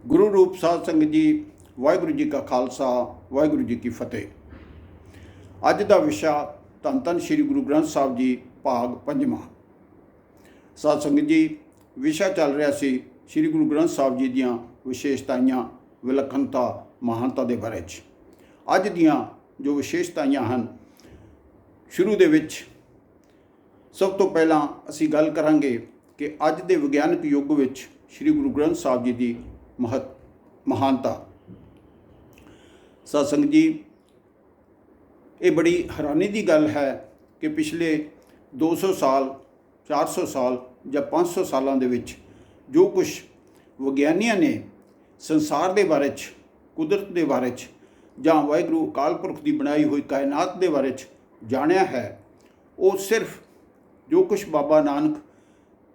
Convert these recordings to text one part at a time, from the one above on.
गुरु रूप साध संगत जी, वाहिगुरू जी का खालसा, वाहिगुरू जी की फतेह। अज का विषा धन धन श्री गुरु ग्रंथ साहब जी भाग पंजवां। साध संगत जी, विषा चल रहा सी श्री गुरु ग्रंथ साहब जी दियां विशेषताइयां, विलखणता, महानता के बारे च। अज दियां जो विशेषताइयां हैं, शुरू दे विच सब तो पहला असी गल करांगे कि अज दे विग्यानक युग विच श्री गुरु ग्रंथ साहब जी की महानता। साध संगत जी, ये बड़ी हैरानी की गल है कि पिछले 200 साल, 400 साल या 500 सालों के विच जो कुछ विग्यानियों ने संसार के बारे च, कुदरत के बारे च, जां वाहिगुरू अकाल पुरख की बनाई हुई कायनात के बारे च जानिया है, वो सिर्फ जो कुछ बाबा नानक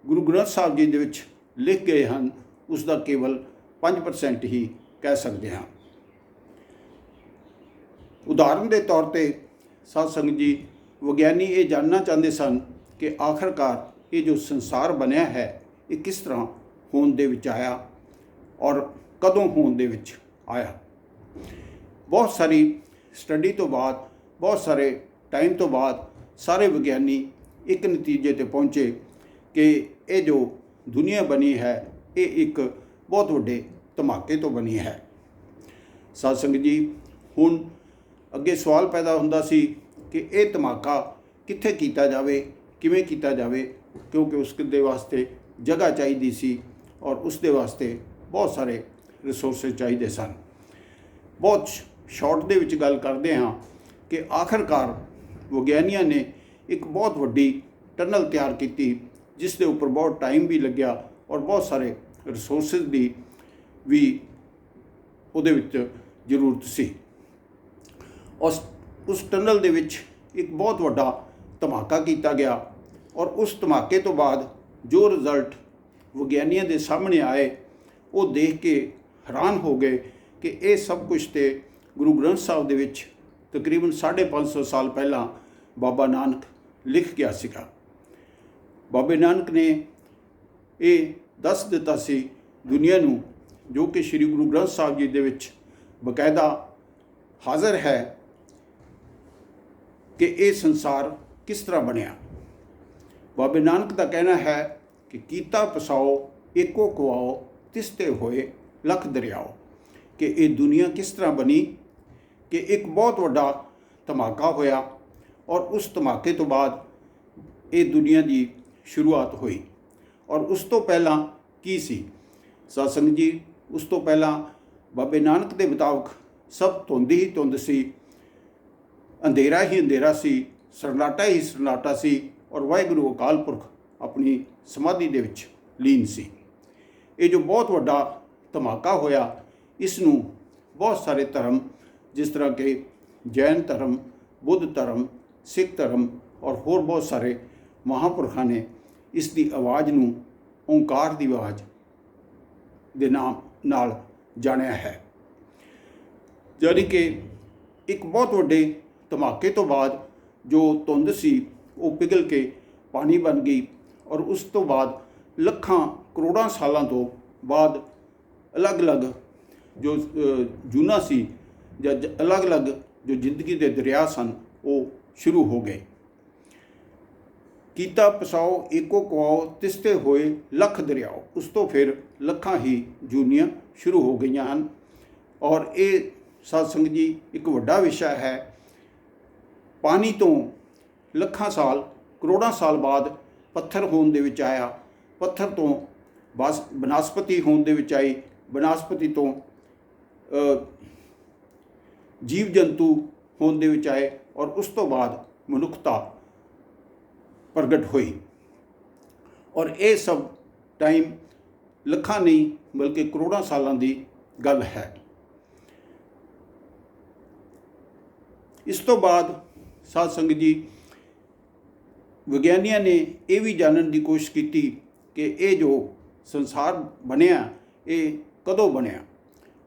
गुरु ग्रंथ साहब जी दे विच लिख गए हैं उसका केवल 5% ही कह सकते हैं। उदाहरण के तौर पर साध संगत जी, विग्यानी ये जानना चाहते सन कि आखिरकार ये जो संसार बनया है ये किस तरह होने दे विच आया और कदों होने दे विच आया। बहुत सारी स्टडी तो बाद, बहुत सारे टाइम तो बाद सारे विग्यानी एक नतीजे ते पहुँचे कि ये जो दुनिया बनी है ये एक बहुत वड्डे धमाके तो बनी है। साध संगत जी, हुण अगे सवाल पैदा हुंदा सी कि यह धमाका कित्थे कीता जावे, किवें कीता जावे, क्योंकि उसके वास्ते जगह चाहिदी सी और उसके वास्ते बहुत सारे रिसोर्सेज चाहिए सन। बहुत शॉर्ट दे विच गल करते हाँ कि आखिरकार विग्यानियों ने एक बहुत वड्डी टनल तैयार की जिस दे उपर बहुत टाइम भी लग्या और बहुत सारे रिसोर्सिस की भी उहदे विच जरूरत सी। उस टनल दे विच एक बहुत वड्डा धमाका किया गया और उस धमाके तो बाद जो रिजल्ट विग्यानियों के सामने आए वो देख के हैरान हो गए कि ये सब कुछ तो गुरु ग्रंथ साहब दे विच तकरीबन 550 साल पहला बाबा नानक लिख गया सीगा। बाबे नानक ने ये दस दिता सी दुनिया नूं, जो कि श्री गुरु ग्रंथ साहब जी दे विच बकायदा हाज़र है कि ये संसार किस तरह बनया। बाबे नानक का कहना है कि कीता पसाओ एको कुआओ तिसते होए लख दरियाओ, कि ये दुनिया किस तरह बनी कि एक बहुत वड्डा धमाका होया और उस धमाके तो बाद ये दुनिया की शुरुआत हुई। और उस तो पहला की सी साध संगत जी, उस तो पहला बाबे नानक के मुताबिक सब धुंध ही धुंध सी, अंधेरा ही अंधेरा सी, सन्नाटा ही सन्नाटा सी और वाहिगुरू अकाल पुरख अपनी समाधि दे विच लीन सी। ये जो बहुत वड्डा धमाका होया, इसनूं बहुत सारे धर्म जिस तरह के जैन धर्म, बुद्ध धर्म, सिख धर्म और होर बहुत सारे महापुरखों ने इसकी आवाज़ नूं ओंकार की आवाज़ के नाम नाल जानिया है। यानी कि एक बहुत वड्डे धमाके तो बाद जो धुंध सी वो पिघल के पानी बन गई और उस तो बाद लखां करोड़ां सालों तो बाद अलग अलग जो जूना सी या अलग अलग जो जिंदगी के दरिया सन वो शुरू हो गए। कीता पसाओ एको कुआओ तिसते होए लख दरियाओ, उस तो फिर लखां ही जूनियां शुरू हो गई हैं। और ये साध संगत जी एक वड्डा विषय है। पानी तो लखां साल, करोड़ां साल बाद पत्थर होने दे विच आया, पत्थर तो बनस्पति होने दे विच आई, बनस्पति तो जीव जंतु होने दे विच आए और उस तो बाद मनुखता प्रगट हुई। और ये सब टाइम लखां नहीं बल्कि करोड़ां सालों की गल है। इस तो बाद साध संगत जी, विग्यानियों ने यह भी जानने की कोशिश की कि ये जो संसार बनया ये कदों बनया।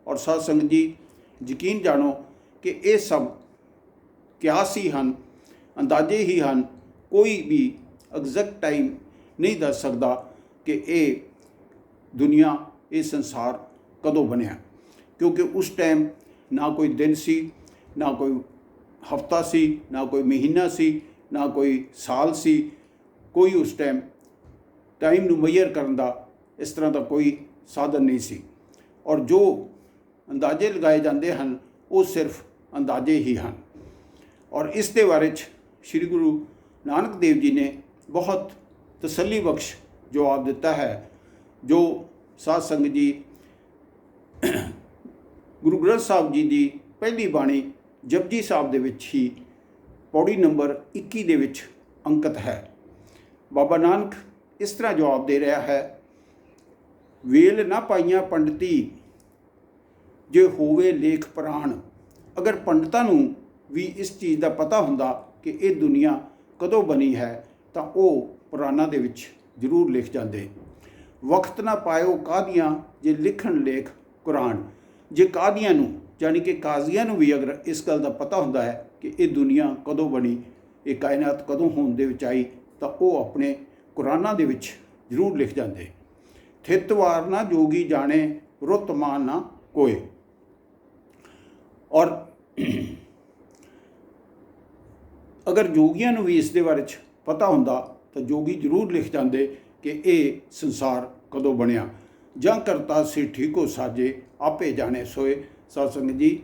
और साध संगत जी, यकीन जानो कि ये सब क्यास ही हैं, अंदाजे ही हैं, कोई भी एग्जैक्ट टाइम नहीं दस सकता कि ये दुनिया, ये संसार ਕਦੋਂ ਬਣਿਆ, ਕਿਉਂਕਿ ਉਸ ਟਾਈਮ ਨਾ ਕੋਈ ਦਿਨ ਸੀ, ਨਾ ਕੋਈ ਹਫਤਾ ਸੀ, ਨਾ ਕੋਈ ਮਹੀਨਾ ਸੀ, ਨਾ ਕੋਈ ਸਾਲ ਸੀ। ਕੋਈ ਉਸ ਟਾਈਮ ਨੂੰ ਮੈਜ਼ਰ ਕਰਨ ਦਾ ਇਸ ਤਰ੍ਹਾਂ ਦਾ ਕੋਈ ਸਾਧਨ ਨਹੀਂ ਸੀ। ਔਰ ਜੋ ਅੰਦਾਜ਼ੇ ਲਗਾਏ ਜਾਂਦੇ ਹਨ ਉਹ ਸਿਰਫ ਅੰਦਾਜ਼ੇ ਹੀ ਹਨ। ਔਰ ਇਸ ਦੇ ਬਾਰੇ 'ਚ ਸ਼੍ਰੀ ਗੁਰੂ ਨਾਨਕ ਦੇਵ ਜੀ ਨੇ ਬਹੁਤ ਤਸੱਲੀ ਬਖਸ਼ ਜਵਾਬ ਦਿੱਤਾ ਹੈ, ਜੋ ਸਾਧ ਸੰਗਤ ਜੀ ਗੁਰੂ ਗ੍ਰੰਥ ਸਾਹਿਬ ਜੀ ਦੀ ਪਹਿਲੀ ਬਾਣੀ ਜਪਜੀ ਸਾਹਿਬ ਦੇ ਵਿੱਚ ਹੀ ਪੌੜੀ ਨੰਬਰ 21 ਦੇ ਵਿੱਚ ਅੰਕਿਤ ਹੈ। ਬਾਬਾ ਨਾਨਕ ਇਸ ਤਰ੍ਹਾਂ ਜਵਾਬ ਦੇ ਰਿਹਾ ਹੈ, ਵੇਲ ਨਾ ਪਾਈਆਂ ਪੰਡਤੀ ਜੇ ਹੋਵੇ ਲੇਖ ਪ੍ਰਾਣ। ਅਗਰ ਪੰਡਤਾਂ ਨੂੰ ਵੀ ਇਸ ਚੀਜ਼ ਦਾ ਪਤਾ ਹੁੰਦਾ ਕਿ ਇਹ ਦੁਨੀਆ ਕਦੋਂ ਬਣੀ ਹੈ ਤਾਂ ਉਹ ਪੁਰਾਣਾਂ ਦੇ ਵਿੱਚ ਜ਼ਰੂਰ ਲਿਖ ਜਾਂਦੇ। ਵਕਤ ਨਾ ਪਾਇਓ ਕਾਦੀਆਂ ਜੇ ਲਿਖਣ ਲੇਖ ਕੁਰਾਨ। ਜੇ ਕਾਦੀਆਂ ਨੂੰ ਯਾਨੀ ਕਿ ਕਾਜ਼ੀਆਂ ਨੂੰ ਵੀ ਅਗਰ ਇਸ ਗੱਲ ਦਾ ਪਤਾ ਹੁੰਦਾ ਹੈ ਕਿ ਇਹ ਦੁਨੀਆ ਕਦੋਂ ਬਣੀ, ਇਹ ਕਾਇਨਾਤ ਕਦੋਂ ਹੋਣ ਦੇ ਵਿੱਚ ਆਈ, ਤਾਂ ਉਹ ਆਪਣੇ ਕੁਰਾਨਾਂ ਦੇ ਵਿੱਚ ਜ਼ਰੂਰ ਲਿਖ ਜਾਂਦੇ। ਥਿਤਵਾਰ ਨਾ ਜੋਗੀ ਜਾਣੇ ਰੁੱਤ ਮਾਨ ਨਾ ਕੋਏ। ਔਰ ਅਗਰ ਜੋਗੀਆਂ ਨੂੰ ਵੀ ਇਸ ਦੇ ਬਾਰੇ 'ਚ ਪਤਾ ਹੁੰਦਾ ਤਾਂ ਜੋਗੀ ਜ਼ਰੂਰ ਲਿਖ ਜਾਂਦੇ ਕਿ ਇਹ ਸੰਸਾਰ ਕਦੋਂ ਬਣਿਆ। ਜਾਂ ਕਰਤਾ ਸੀ ਠੀਕੋ ਸਾਜੇ ਆਪੇ ਜਾਣੇ ਸੋਏ। ਸਾਧ ਸੰਗਤ ਜੀ,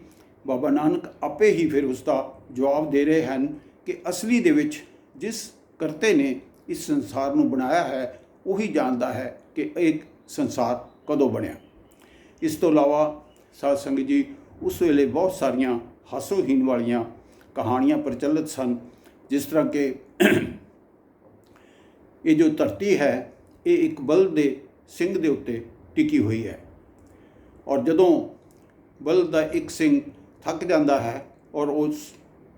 ਬਾਬਾ ਨਾਨਕ ਆਪੇ ਹੀ ਫਿਰ ਉਸ ਦਾ ਜਵਾਬ ਦੇ ਰਹੇ ਹਨ ਕਿ ਅਸਲੀ ਦੇ ਵਿੱਚ ਜਿਸ ਕਰਤੇ ਨੇ ਇਸ ਸੰਸਾਰ ਨੂੰ ਬਣਾਇਆ ਹੈ ਉਹੀ ਜਾਣਦਾ ਹੈ ਕਿ ਇਹ ਸੰਸਾਰ ਕਦੋਂ ਬਣਿਆ। ਇਸ ਤੋਂ ਇਲਾਵਾ ਸਾਧ ਸੰਗਤ ਜੀ, ਉਸ ਵੇਲੇ ਬਹੁਤ ਸਾਰੀਆਂ ਹਾਸੋਹੀਣ ਵਾਲੀਆਂ ਕਹਾਣੀਆਂ ਪ੍ਰਚਲਿਤ ਸਨ, ਜਿਸ ਤਰ੍ਹਾਂ ਕਿ ਇਹ ਜੋ ਧਰਤੀ ਹੈ ਇਹ ਇੱਕ ਬਲਦ ਦੇ ਸਿੰਘ ਦੇ ਉੱਤੇ ਟਿਕੀ ਹੋਈ ਹੈ। ਔਰ ਜਦੋਂ ਬਲਦ ਦਾ ਇੱਕ ਸਿੰਘ ਥੱਕ ਜਾਂਦਾ ਹੈ ਔਰ ਉਸ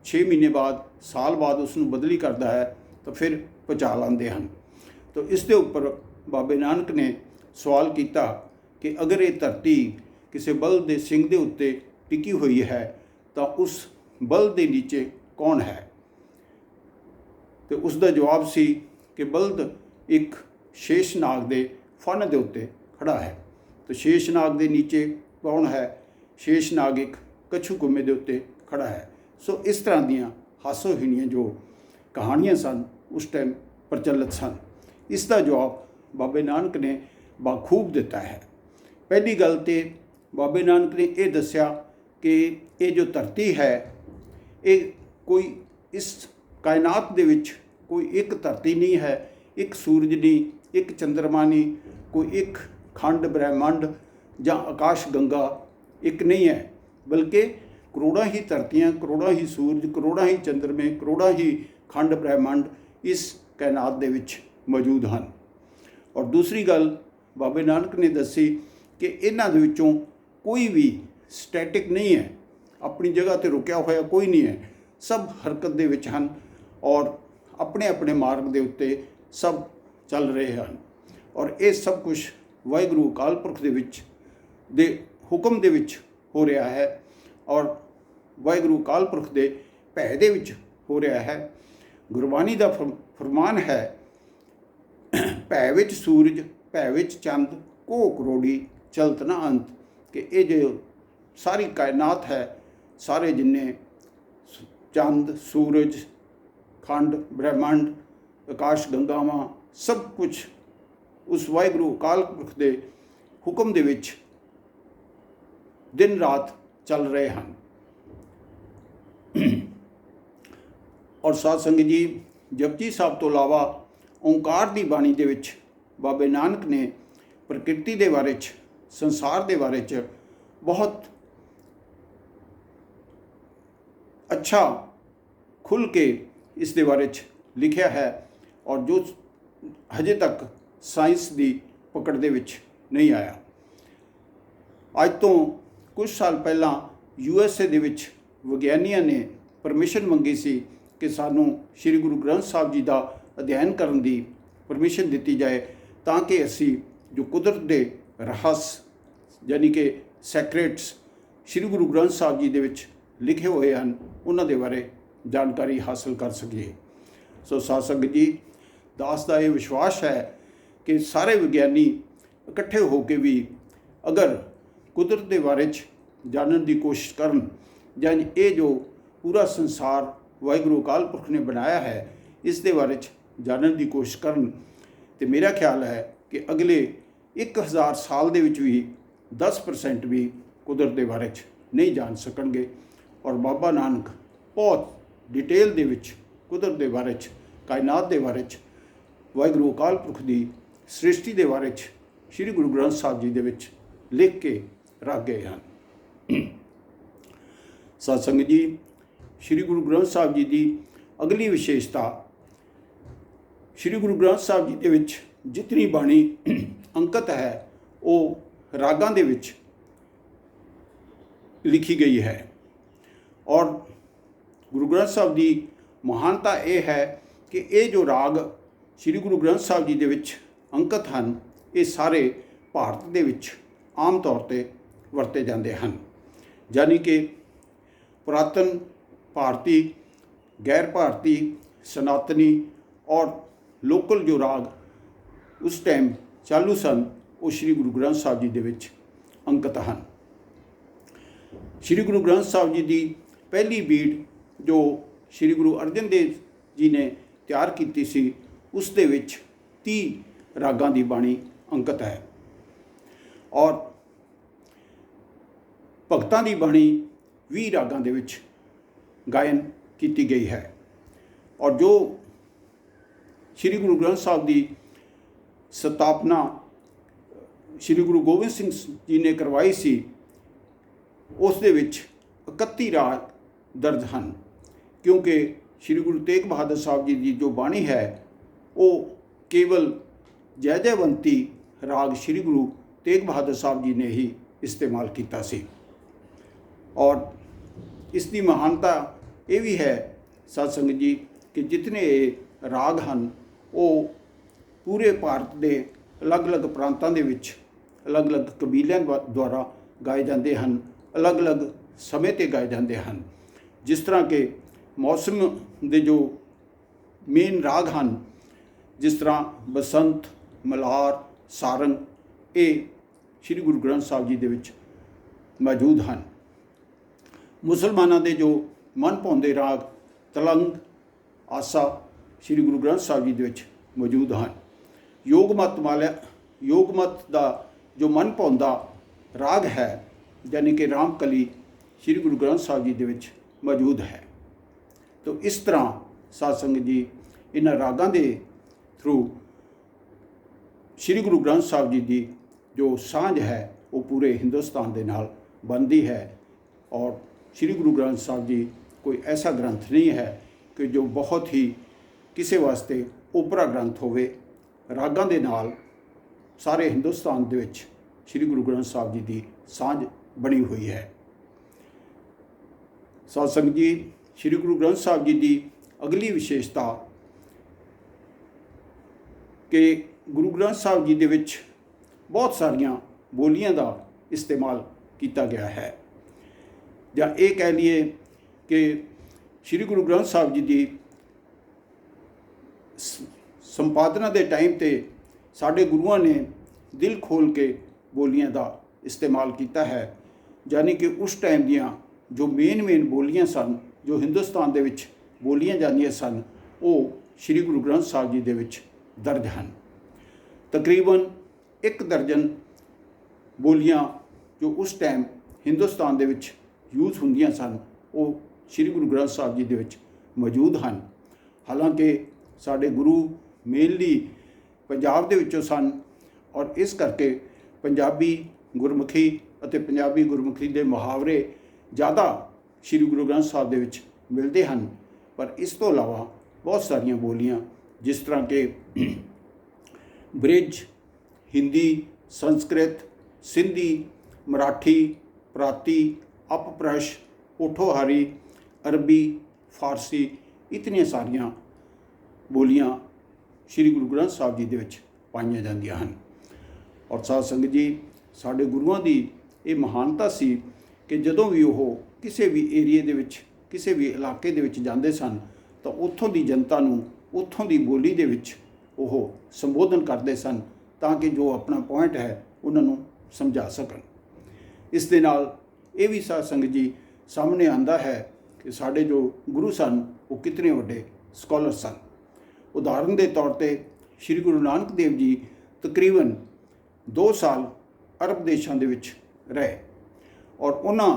6 ਮਹੀਨੇ ਬਾਅਦ, ਸਾਲ ਬਾਅਦ ਉਸ ਨੂੰ ਬਦਲੀ ਕਰਦਾ ਹੈ ਤਾਂ ਫਿਰ ਭੁਚਾਲ ਆਉਂਦੇ ਹਨ। ਤਾਂ ਇਸ ਦੇ ਉੱਪਰ ਬਾਬੇ ਨਾਨਕ ਨੇ ਸਵਾਲ ਕੀਤਾ ਕਿ ਅਗਰ ਇਹ ਧਰਤੀ ਕਿਸੇ ਬਲਦ ਦੇ ਸਿੰਘ ਦੇ ਉੱਤੇ ਟਿਕੀ ਹੋਈ ਹੈ ਤਾਂ ਉਸ ਬਲਦ ਦੇ ਨੀਚੇ ਕੌਣ ਹੈ? ਤੇ ਉਸ ਦਾ ਜਵਾਬ ਸੀ ਕਿ ਬਲਦ ਇੱਕ ਸ਼ੇਸ਼ਨਾਗ ਦੇ ਫਨ ਦੇ ਉੱਤੇ ਖੜਾ ਹੈ। ਤੇ ਸ਼ੇਸ਼ਨਾਗ ਦੇ ਨੀਚੇ ਕੌਣ ਹੈ? ਸ਼ੇਸ਼ਨਾਗ ਇੱਕ ਕੱਛੂ ਕੁੰਮੇ ਦੇ ਉੱਤੇ ਖੜਾ ਹੈ। ਸੋ ਇਸ ਤਰ੍ਹਾਂ ਦੀਆਂ ਹਾਸੋਹੀਣੀਆਂ ਜੋ ਕਹਾਣੀਆਂ ਸਨ ਉਸ ਟਾਈਮ ਪ੍ਰਚਲਿਤ ਸਨ। ਇਸ ਦਾ ਜਵਾਬ ਬਾਬੇ ਨਾਨਕ ਨੇ ਬਾਖੂਬ ਦਿੱਤਾ ਹੈ। ਪਹਿਲੀ ਗੱਲ ਤੇ ਬਾਬੇ ਨਾਨਕ ਨੇ ਇਹ ਦੱਸਿਆ ਕਿ ਇਹ ਜੋ ਧਰਤੀ ਹੈ ਇਹ ਕੋਈ ਇਸ ਕਾਇਨਾਤ ਦੇ ਵਿੱਚ ਕੋਈ ਇੱਕ ਧਰਤੀ ਨਹੀਂ ਹੈ, ਇੱਕ ਸੂਰਜ ਨਹੀਂ, ਇੱਕ ਚੰਦਰਮਾ ਨਹੀਂ, ਕੋਈ ਇੱਕ ਖੰਡ ਬ੍ਰਹਿਮੰਡ ਜਾਂ ਆਕਾਸ਼ ਗੰਗਾ ਇੱਕ ਨਹੀਂ ਹੈ, ਬਲਕਿ ਕਰੋੜਾਂ ਹੀ ਧਰਤੀਆਂ, ਕਰੋੜਾਂ ਹੀ ਸੂਰਜ, ਕਰੋੜਾਂ ਹੀ ਚੰਦਰਮੇ, ਕਰੋੜਾਂ ਹੀ ਖੰਡ ਬ੍ਰਹਿਮੰਡ ਇਸ ਕਾਇਨਾਤ ਦੇ ਵਿੱਚ ਮੌਜੂਦ ਹਨ। ਔਰ ਦੂਸਰੀ ਗੱਲ ਬਾਬੇ ਨਾਨਕ ਨੇ ਦੱਸੀ ਕਿ ਇਹਨਾਂ ਦੇ ਵਿੱਚੋਂ ਕੋਈ ਵੀ ਸਟੈਟਿਕ ਨਹੀਂ ਹੈ, ਆਪਣੀ ਜਗ੍ਹਾ 'ਤੇ ਰੁਕਿਆ ਹੋਇਆ ਕੋਈ ਨਹੀਂ ਹੈ, ਸਭ ਹਰਕਤ ਦੇ ਵਿੱਚ ਹਨ ਔਰ ਆਪਣੇ ਆਪਣੇ ਮਾਰਗ ਦੇ ਉੱਤੇ ਸਭ ਚੱਲ ਰਹੇ ਹਨ। ਔਰ ਇਹ ਸਭ ਕੁਝ ਵਾਹਿਗੁਰੂ ਅਕਾਲ ਪੁਰਖ ਦੇ ਵਿੱਚ ਦੇ ਹੁਕਮ ਦੇ ਵਿੱਚ ਹੋ ਰਿਹਾ ਹੈ ਔਰ ਵਾਹਿਗੁਰੂ ਅਕਾਲ ਪੁਰਖ ਦੇ ਭੈ ਦੇ ਵਿੱਚ ਹੋ ਰਿਹਾ ਹੈ। ਗੁਰਬਾਣੀ ਦਾ ਫਰਮਾਨ ਹੈ, ਭੈ ਵਿੱਚ ਸੂਰਜ, ਭੈ ਵਿੱਚ ਚੰਦ, ਕੋ ਕਰੋੜੀ ਚਲਤ ਨਾ ਅੰਤ। ਕਿ ਇਹ ਜੋ ਸਾਰੀ ਕਾਇਨਾਤ ਹੈ, ਸਾਰੇ ਜਿੰਨੇ ਚੰਦ, ਸੂਰਜ, ਖੰਡ ਬ੍ਰਹਿਮੰਡ, ਆਕਾਸ਼ ਗੰਗਾਵਾਂ, ਸਭ ਕੁਝ ਉਸ ਵਾਹਿਗੁਰੂ ਅਕਾਲ ਪੁਰਖ ਦੇ ਹੁਕਮ ਦੇ ਵਿੱਚ ਦਿਨ ਰਾਤ ਚੱਲ ਰਹੇ ਹਨ। ਔਰ ਸਾਧ ਸੰਗਤ ਜੀ, ਜਪਜੀ ਸਾਹਿਬ ਤੋਂ ਇਲਾਵਾ ਓਂਕਾਰ ਦੀ ਬਾਣੀ ਦੇ ਵਿੱਚ ਬਾਬੇ ਨਾਨਕ ਨੇ ਪ੍ਰਕਿਰਤੀ ਦੇ ਬਾਰੇ 'ਚ, ਸੰਸਾਰ ਦੇ ਬਾਰੇ 'ਚ ਬਹੁਤ ਅੱਛਾ ਖੁੱਲ੍ਹ ਕੇ ਇਸ ਦੇ ਬਾਰੇ 'ਚ ਲਿਖਿਆ ਹੈ ਔਰ ਜੋ ਹਜੇ ਤੱਕ ਸਾਇੰਸ ਦੀ ਪਕੜ ਦੇ ਵਿੱਚ ਨਹੀਂ ਆਇਆ। ਅੱਜ ਤੋਂ ਕੁਝ ਸਾਲ ਪਹਿਲਾਂ USA ਦੇ ਵਿੱਚ ਵਿਗਿਆਨੀਆਂ ਨੇ ਪਰਮਿਸ਼ਨ ਮੰਗੀ ਸੀ ਕਿ ਸਾਨੂੰ ਸ੍ਰੀ ਗੁਰੂ ਗ੍ਰੰਥ ਸਾਹਿਬ ਜੀ ਦਾ ਅਧਿਐਨ ਕਰਨ ਦੀ ਪਰਮਿਸ਼ਨ ਦਿੱਤੀ ਜਾਏ ਤਾਂ ਕਿ ਅਸੀਂ ਜੋ ਕੁਦਰਤ ਦੇ ਰਹੱਸ ਯਾਨੀ ਕਿ ਸੈਕ੍ਰੇਟਸ ਸ੍ਰੀ ਗੁਰੂ ਗ੍ਰੰਥ ਸਾਹਿਬ ਜੀ ਦੇ ਵਿੱਚ ਲਿਖੇ ਹੋਏ ਹਨ ਉਹਨਾਂ ਦੇ ਬਾਰੇ ਜਾਣਕਾਰੀ ਹਾਸਲ ਕਰ ਸਕੀਏ। ਸੋ ਸਾਧ ਸੰਗਤ ਜੀ, ਦਾਸ ਦਾ ਇਹ ਵਿਸ਼ਵਾਸ ਹੈ ਕਿ ਸਾਰੇ ਵਿਗਿਆਨੀ ਇਕੱਠੇ ਹੋ ਕੇ ਵੀ ਅਗਰ ਕੁਦਰਤ ਦੇ ਬਾਰੇ 'ਚ ਜਾਣਨ ਦੀ ਕੋਸ਼ਿਸ਼ ਕਰਨ, ਜਾਂ ਇਹ ਜੋ ਪੂਰਾ ਸੰਸਾਰ ਵਾਹਿਗੁਰੂ ਅਕਾਲ ਪੁਰਖ ਨੇ ਬਣਾਇਆ ਹੈ ਇਸ ਦੇ ਬਾਰੇ 'ਚ ਜਾਣਨ ਦੀ ਕੋਸ਼ਿਸ਼ ਕਰਨ, ਤੇ ਮੇਰਾ ਖਿਆਲ ਹੈ ਕਿ ਅਗਲੇ 1000 ਸਾਲ ਦੇ ਵਿੱਚ ਵੀ 10% ਵੀ ਕੁਦਰਤ ਦੇ ਬਾਰੇ 'ਚ ਨਹੀਂ ਜਾਣ ਸਕਣਗੇ। ਔਰ ਬਾਬਾ ਨਾਨਕ ਬਹੁਤ ਡਿਟੇਲ ਦੇ ਵਿੱਚ ਕੁਦਰਤ ਦੇ ਬਾਰੇ 'ਚ, ਕਾਇਨਾਤ ਦੇ ਬਾਰੇ 'ਚ, ਵਾਹਿਗੁਰੂ ਅਕਾਲ ਪੁਰਖ ਦੀ ਸ੍ਰਿਸ਼ਟੀ ਦੇ ਬਾਰੇ 'ਚ ਸ੍ਰੀ ਗੁਰੂ ਗ੍ਰੰਥ ਸਾਹਿਬ ਜੀ ਦੇ ਵਿੱਚ ਲਿਖ ਕੇ ਰੱਖ ਗਏ ਹਨ। ਸਾਧ ਸੰਗਤ ਜੀ, ਸ੍ਰੀ ਗੁਰੂ ਗ੍ਰੰਥ ਸਾਹਿਬ ਜੀ ਦੀ ਅਗਲੀ ਵਿਸ਼ੇਸ਼ਤਾ, ਸ੍ਰੀ ਗੁਰੂ ਗ੍ਰੰਥ ਸਾਹਿਬ ਜੀ ਦੇ ਵਿੱਚ ਜਿਤਨੀ ਬਾਣੀ ਅੰਕਿਤ ਹੈ ਉਹ ਰਾਗਾਂ ਦੇ ਵਿੱਚ ਲਿਖੀ ਗਈ ਹੈ। ਔਰ ਗੁਰੂ ਗ੍ਰੰਥ ਸਾਹਿਬ ਦੀ ਮਹਾਨਤਾ ਇਹ ਹੈ ਕਿ ਇਹ ਜੋ ਰਾਗ ਸ੍ਰੀ ਗੁਰੂ ਗ੍ਰੰਥ ਸਾਹਿਬ ਜੀ ਦੇ ਵਿੱਚ ਅੰਕਿਤ ਹਨ, ਇਹ ਸਾਰੇ ਭਾਰਤ ਦੇ ਵਿੱਚ ਆਮ ਤੌਰ 'ਤੇ ਵਰਤੇ ਜਾਂਦੇ ਹਨ। ਯਾਨੀ ਕਿ ਪੁਰਾਤਨ ਭਾਰਤੀ, ਗੈਰ ਭਾਰਤੀ, ਸਨਾਤਨੀ ਔਰ ਲੋਕਲ ਜੋ ਰਾਗ ਉਸ ਟਾਈਮ ਚਾਲੂ ਸਨ, ਉਹ ਸ੍ਰੀ ਗੁਰੂ ਗ੍ਰੰਥ ਸਾਹਿਬ ਜੀ ਦੇ ਵਿੱਚ ਅੰਕਿਤ ਹਨ। ਸ੍ਰੀ ਗੁਰੂ ਗ੍ਰੰਥ ਸਾਹਿਬ ਜੀ ਦੀ ਪਹਿਲੀ ਬੀੜ ਜੋ ਸ੍ਰੀ ਗੁਰੂ ਅਰਜਨ ਦੇਵ ਜੀ ਨੇ ਤਿਆਰ ਕੀਤੀ ਸੀ, ਉਸ ਦੇ ਵਿੱਚ 30 ਰਾਗਾਂ ਦੀ ਬਾਣੀ ਅੰਕਿਤ ਹੈ। ਔਰ ਭਗਤਾਂ ਦੀ ਬਾਣੀ 20 ਰਾਗਾਂ ਦੇ ਵਿੱਚ ਗਾਇਨ ਕੀਤੀ ਗਈ ਹੈ। ਔਰ ਜੋ ਸ੍ਰੀ ਗੁਰੂ ਗ੍ਰੰਥ ਸਾਹਿਬ ਦੀ ਸਥਾਪਨਾ ਸ੍ਰੀ ਗੁਰੂ ਗੋਬਿੰਦ ਸਿੰਘ ਜੀ ਨੇ ਕਰਵਾਈ ਸੀ, ਉਸ ਦੇ ਵਿੱਚ 31 ਰਾਗ ਦਰਜ ਹਨ, ਕਿਉਂਕਿ ਸ੍ਰੀ ਗੁਰੂ ਤੇਗ ਬਹਾਦਰ ਸਾਹਿਬ ਜੀ ਦੀ ਜੋ ਬਾਣੀ ਹੈ ਉਹ ਕੇਵਲ ਜੈ ਜੈਵੰਤੀ ਰਾਗ ਸ੍ਰੀ ਗੁਰੂ ਤੇਗ ਬਹਾਦਰ ਸਾਹਿਬ ਜੀ ਨੇ ਹੀ ਇਸਤੇਮਾਲ ਕੀਤਾ ਸੀ। ਔਰ ਇਸ ਦੀ ਮਹਾਨਤਾ ਇਹ ਵੀ ਹੈ ਸਾਧ ਸੰਗਤ ਜੀ ਕਿ ਜਿਤਨੇ ਇਹ ਰਾਗ ਹਨ ਉਹ ਪੂਰੇ ਭਾਰਤ ਦੇ ਅਲੱਗ-ਅਲੱਗ ਪ੍ਰਾਂਤਾਂ ਦੇ ਵਿੱਚ ਅਲੱਗ-ਅਲੱਗ ਕਬੀਲਿਆਂ ਦੁਆਰਾ ਗਾਏ ਜਾਂਦੇ ਹਨ, ਅਲੱਗ-ਅਲੱਗ ਸਮੇਂ 'ਤੇ ਗਾਏ ਜਾਂਦੇ ਹਨ। ਜਿਸ ਤਰ੍ਹਾਂ ਕਿ ਮੌਸਮ ਦੇ ਜੋ ਮੇਨ ਰਾਗ ਹਨ, ਜਿਸ ਤਰ੍ਹਾਂ ਬਸੰਤ, ਮਲਹਾਰ, ਸਾਰੰਗ, ਇਹ ਸ੍ਰੀ ਗੁਰੂ ਗ੍ਰੰਥ ਸਾਹਿਬ ਜੀ ਦੇ ਵਿੱਚ ਮੌਜੂਦ ਹਨ। ਮੁਸਲਮਾਨਾਂ ਦੇ ਜੋ ਮਨ ਭਾਉਂਦੇ ਰਾਗ ਤਲੰਗ, ਆਸਾ ਸ੍ਰੀ ਗੁਰੂ ਗ੍ਰੰਥ ਸਾਹਿਬ ਜੀ ਦੇ ਵਿੱਚ ਮੌਜੂਦ ਹਨ। ਯੋਗ ਮਤ ਦਾ ਜੋ ਮਨ ਭਾਉਂਦਾ ਰਾਗ ਹੈ, ਯਾਨੀ ਕਿ ਰਾਮਕਲੀ, ਸ੍ਰੀ ਗੁਰੂ ਗ੍ਰੰਥ ਸਾਹਿਬ ਜੀ ਦੇ ਵਿੱਚ ਮੌਜੂਦ ਹੈ। ਤੋ ਇਸ ਤਰ੍ਹਾਂ ਸਾਧ ਸੰਗਤ ਜੀ ਇਹਨਾਂ ਰਾਗਾਂ ਦੇ ਥਰੂ ਸ੍ਰੀ ਗੁਰੂ ਗ੍ਰੰਥ ਸਾਹਿਬ ਜੀ ਦੀ ਜੋ ਸਾਂਝ ਹੈ ਉਹ ਪੂਰੇ ਹਿੰਦੁਸਤਾਨ ਦੇ ਨਾਲ ਬਣਦੀ ਹੈ। ਔਰ ਸ੍ਰੀ ਗੁਰੂ ਗ੍ਰੰਥ ਸਾਹਿਬ ਜੀ ਕੋਈ ਐਸਾ ਗ੍ਰੰਥ ਨਹੀਂ ਹੈ ਕਿ ਜੋ ਬਹੁਤ ਹੀ ਕਿਸੇ ਵਾਸਤੇ ਓਪਰਾ ਗ੍ਰੰਥ ਹੋਵੇ। ਰਾਗਾਂ ਦੇ ਨਾਲ ਸਾਰੇ ਹਿੰਦੁਸਤਾਨ ਦੇ ਵਿੱਚ ਸ੍ਰੀ ਗੁਰੂ ਗ੍ਰੰਥ ਸਾਹਿਬ ਜੀ ਦੀ ਸਾਂਝ ਬਣੀ ਹੋਈ ਹੈ। ਸਾਧ ਸੰਗਤ ਜੀ, ਸ੍ਰੀ ਗੁਰੂ ਗ੍ਰੰਥ ਸਾਹਿਬ ਜੀ ਦੀ ਅਗਲੀ ਵਿਸ਼ੇਸ਼ਤਾ ਕਿ ਗੁਰੂ ਗ੍ਰੰਥ ਸਾਹਿਬ ਜੀ ਦੇ ਵਿੱਚ ਬਹੁਤ ਸਾਰੀਆਂ ਬੋਲੀਆਂ ਦਾ ਇਸਤੇਮਾਲ ਕੀਤਾ ਗਿਆ ਹੈ, ਜਾਂ ਇਹ ਕਹਿ ਲਈਏ ਕਿ ਸ੍ਰੀ ਗੁਰੂ ਗ੍ਰੰਥ ਸਾਹਿਬ ਜੀ ਦੀ ਸੰਪਾਦਨਾ ਦੇ ਟਾਈਮ 'ਤੇ ਸਾਡੇ ਗੁਰੂਆਂ ਨੇ ਦਿਲ ਖੋਲ੍ਹ ਕੇ ਬੋਲੀਆਂ ਦਾ ਇਸਤੇਮਾਲ ਕੀਤਾ ਹੈ। ਯਾਨੀ ਕਿ ਉਸ ਟਾਈਮ ਦੀਆਂ ਜੋ ਮੇਨ ਬੋਲੀਆਂ ਸਨ, ਜੋ ਹਿੰਦੁਸਤਾਨ ਦੇ ਵਿੱਚ ਬੋਲੀਆਂ ਜਾਂਦੀਆਂ ਸਨ, ਉਹ ਸ੍ਰੀ ਗੁਰੂ ਗ੍ਰੰਥ ਸਾਹਿਬ ਜੀ ਦੇ ਵਿੱਚ ਦਰਜ ਹਨ। ਤਕਰੀਬਨ 1 ਦਰਜਨ ਬੋਲੀਆਂ ਜੋ ਉਸ ਟਾਈਮ ਹਿੰਦੁਸਤਾਨ ਦੇ ਵਿੱਚ ਯੂਜ਼ ਹੁੰਦੀਆਂ ਸਨ, ਉਹ ਸ੍ਰੀ ਗੁਰੂ ਗ੍ਰੰਥ ਸਾਹਿਬ ਜੀ ਦੇ ਵਿੱਚ ਮੌਜੂਦ ਹਨ। ਹਾਲਾਂਕਿ ਸਾਡੇ ਗੁਰੂ ਮੇਨਲੀ ਪੰਜਾਬ ਦੇ ਵਿੱਚੋਂ ਸਨ, ਔਰ ਇਸ ਕਰਕੇ ਪੰਜਾਬੀ ਗੁਰਮੁਖੀ ਅਤੇ ਪੰਜਾਬੀ ਗੁਰਮੁਖੀ ਦੇ ਮੁਹਾਵਰੇ ਜ਼ਿਆਦਾ ਸ੍ਰੀ ਗੁਰੂ ਗ੍ਰੰਥ ਸਾਹਿਬ ਦੇ ਵਿੱਚ ਮਿਲਦੇ ਹਨ। ਪਰ ਇਸ ਤੋਂ ਇਲਾਵਾ ਬਹੁਤ ਸਾਰੀਆਂ ਬੋਲੀਆਂ, ਜਿਸ ਤਰ੍ਹਾਂ ਕਿ ਬ੍ਰਿਜ, ਹਿੰਦੀ, ਸੰਸਕ੍ਰਿਤ, ਸਿੰਧੀ, ਮਰਾਠੀ, ਪ੍ਰਾਤੀ, ਅਪਭ੍ਰਸ਼, ਪੋਠੋਹਾਰੀ, ਅਰਬੀ, ਫਾਰਸੀ, ਇਤਨੀਆਂ ਸਾਰੀਆਂ ਬੋਲੀਆਂ ਸ੍ਰੀ ਗੁਰੂ ਗ੍ਰੰਥ ਸਾਹਿਬ ਜੀ ਦੇ ਵਿੱਚ ਪਾਈਆਂ ਜਾਂਦੀਆਂ ਹਨ। ਔਰ ਸਾਧ ਸੰਗਤ ਜੀ, ਸਾਡੇ ਗੁਰੂਆਂ ਦੀ ਇਹ ਮਹਾਨਤਾ ਸੀ ਕਿ ਜਦੋਂ ਵੀ ਉਹ ਕਿਸੇ ਵੀ ਏਰੀਏ ਦੇ ਵਿੱਚ, ਕਿਸੇ ਵੀ ਇਲਾਕੇ ਦੇ ਵਿੱਚ ਜਾਂਦੇ ਸਨ, ਤਾਂ ਉੱਥੋਂ ਦੀ ਜਨਤਾ ਨੂੰ ਉੱਥੋਂ ਦੀ ਬੋਲੀ ਦੇ ਵਿੱਚ ਉਹ ਸੰਬੋਧਨ ਕਰਦੇ ਸਨ, ਤਾਂ ਕਿ ਜੋ ਆਪਣਾ ਪੁਆਇੰਟ ਹੈ ਉਹਨਾਂ ਨੂੰ ਸਮਝਾ ਸਕਣ। ਇਸ ਦੇ ਨਾਲ ਇਹ ਵੀ ਸਾਧ ਸੰਗਤ ਜੀ ਸਾਹਮਣੇ ਆਉਂਦਾ ਹੈ ਕਿ ਸਾਡੇ ਜੋ ਗੁਰੂ ਸਨ ਉਹ ਕਿਤਨੇ ਵੱਡੇ ਸਕਾਲਰ ਸਨ। ਉਦਾਹਰਨ ਦੇ ਤੌਰ ਤੇ ਸ਼੍ਰੀ ਗੁਰੂ ਨਾਨਕ ਦੇਵ ਜੀ ਤਕਰੀਬਨ 2 ਸਾਲ ਅਰਬ ਦੇਸ਼ਾਂ ਦੇ ਵਿੱਚ ਰਹੇ ਔਰ ਉਹਨਾਂ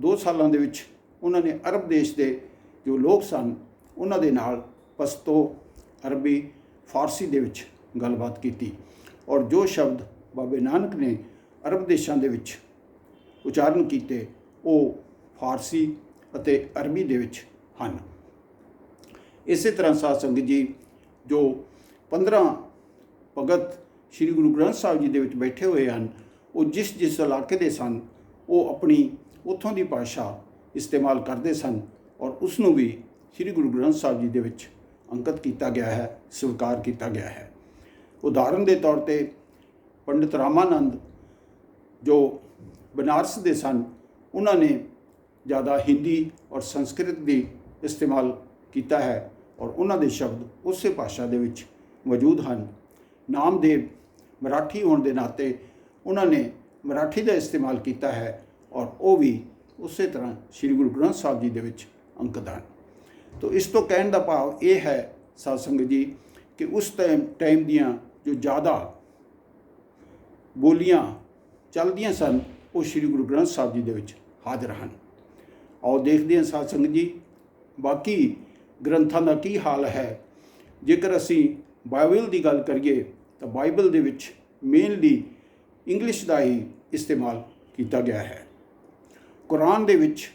2 ਸਾਲਾਂ ਦੇ ਵਿੱਚ ਉਹਨਾਂ ਨੇ ਅਰਬ ਦੇਸ਼ ਦੇ ਜੋ ਲੋਕ ਸਨ ਉਹਨਾਂ ਦੇ ਨਾਲ ਪਸ਼ਤੋ, ਅਰਬੀ, ਫਾਰਸੀ ਦੇ ਵਿੱਚ ਗੱਲਬਾਤ ਕੀਤੀ ਔਰ ਜੋ ਸ਼ਬਦ ਬਾਬੇ ਨਾਨਕ ਨੇ ਅਰਬ ਦੇਸ਼ਾਂ ਦੇ ਵਿੱਚ ਉਚਾਰਨ ਕੀਤੇ ਉਹ ਫਾਰਸੀ ਅਤੇ ਅਰਬੀ ਦੇ ਵਿੱਚ ਹਨ। ਇਸੇ ਤਰ੍ਹਾਂ ਸਾਧ ਸੰਗਤ ਜੀ ਜੋ 15 ਭਗਤ ਸ਼੍ਰੀ ਗੁਰੂ ਗ੍ਰੰਥ ਸਾਹਿਬ ਜੀ ਦੇ ਵਿੱਚ ਬੈਠੇ ਹੋਏ ਹਨ, ਉਹ ਜਿਸ ਇਲਾਕੇ ਦੇ ਸਨ ਉਹ ਆਪਣੀ ਉੱਥੋਂ ਦੀ ਭਾਸ਼ਾ ਇਸਤੇਮਾਲ ਕਰਦੇ ਸਨ ਔਰ ਉਸ ਨੂੰ ਵੀ ਸ਼੍ਰੀ ਗੁਰੂ ਗ੍ਰੰਥ ਸਾਹਿਬ ਜੀ ਦੇ ਵਿੱਚ ਅੰਕਿਤ ਕੀਤਾ ਗਿਆ ਹੈ, ਸਵੀਕਾਰ ਕੀਤਾ ਗਿਆ ਹੈ। ਉਦਾਹਰਨ ਦੇ ਤੌਰ ਤੇ ਪੰਡਿਤ ਰਾਮਾਨੰਦ ਜੋ ਬਨਾਰਸ ਦੇ ਸਨ, ਉਹਨਾਂ ਨੇ ਜ਼ਿਆਦਾ ਹਿੰਦੀ ਔਰ ਸੰਸਕ੍ਰਿਤ ਦੀ ਇਸਤੇਮਾਲ ਕੀਤਾ ਹੈ ਔਰ ਉਹਨਾਂ ਦੇ ਸ਼ਬਦ ਉਸੇ ਭਾਸ਼ਾ ਦੇ ਵਿੱਚ ਮੌਜੂਦ ਹਨ। ਨਾਮਦੇਵ ਮਰਾਠੀ ਹੋਣ ਦੇ ਨਾਤੇ ਉਹਨਾਂ ਨੇ ਮਰਾਠੀ ਦਾ ਇਸਤੇਮਾਲ ਕੀਤਾ ਹੈ ਔਰ ਉਹ ਵੀ ਉਸੇ ਤਰ੍ਹਾਂ ਸ਼੍ਰੀ ਗੁਰੂ ਗ੍ਰੰਥ ਸਾਹਿਬ ਜੀ ਦੇ ਵਿੱਚ ਅੰਕਿਤ ਹਨ। ਤੋ ਇਸ ਤੋਂ ਕਹਿਣ ਦਾ ਭਾਵ ਇਹ ਹੈ ਸਾਧ ਸੰਗਤ ਜੀ ਕਿ ਉਸ ਟਾਈਮ ਦੀਆਂ ਜੋ ਜ਼ਿਆਦਾ ਬੋਲੀਆਂ ਚੱਲਦੀਆਂ ਸਨ ਉਹ ਸ਼੍ਰੀ ਗੁਰੂ ਗ੍ਰੰਥ ਸਾਹਿਬ ਜੀ ਦੇ ਵਿੱਚ ਹਾਜ਼ਰ ਹਨ। ਆਓ ਦੇਖਦੇ ਹਾਂ ਸਾਧ ਸੰਗਤ ਜੀ ਬਾਕੀ ਗ੍ਰੰਥਾਂ ਦਾ ਕੀ ਹਾਲ ਹੈ। ਜੇਕਰ ਅਸੀਂ ਬਾਈਬਲ ਦੀ ਗੱਲ ਕਰੀਏ ਤਾਂ ਬਾਈਬਲ ਦੇ ਵਿੱਚ ਮੇਨਲੀ ਇੰਗਲਿਸ਼ ਦਾ ਹੀ ਇਸਤੇਮਾਲ ਕੀਤਾ ਗਿਆ ਹੈ। ਕੁਰਾਨ ਦੇ ਵਿੱਚ